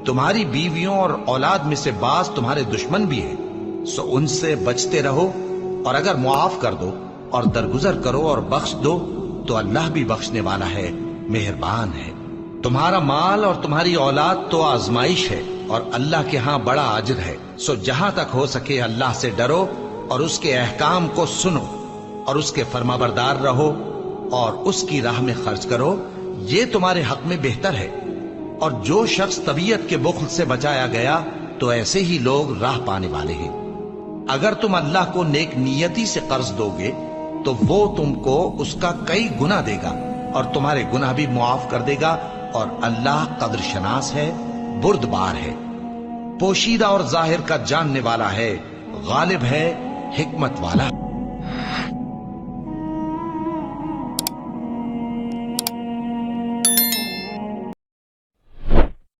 तुम्हारी बीवियों और औलाद में से बाज तुम्हारे दुश्मन भी हैं, सो उनसे बचते रहो। और अगर मुआफ कर दो और दरगुजर करो और बख्श दो तो अल्लाह भी बख्शने वाला है, मेहरबान है। तुम्हारा माल और तुम्हारी औलाद तो आजमाइश है और अल्लाह के यहाँ बड़ा अजर है। सो जहां तक हो सके अल्लाह से डरो और उसके अहकाम को सुनो और उसके फरमाबरदार रहो और उसकी राह में खर्च करो, ये तुम्हारे हक में बेहतर है। और जो शख्स तबीयत के बुख्ल से बचाया गया तो ऐसे ही लोग राह पाने वाले हैं। अगर तुम अल्लाह को नेक नियति से कर्ज दोगे तो वो तुमको उसका कई गुना देगा और तुम्हारे गुनाह भी मुआफ कर देगा। और अल्लाह कद्र शनास है, बुर्दबार है, पोशीदा और जाहिर का जानने वाला है, गालिब है, हिकमत वाला।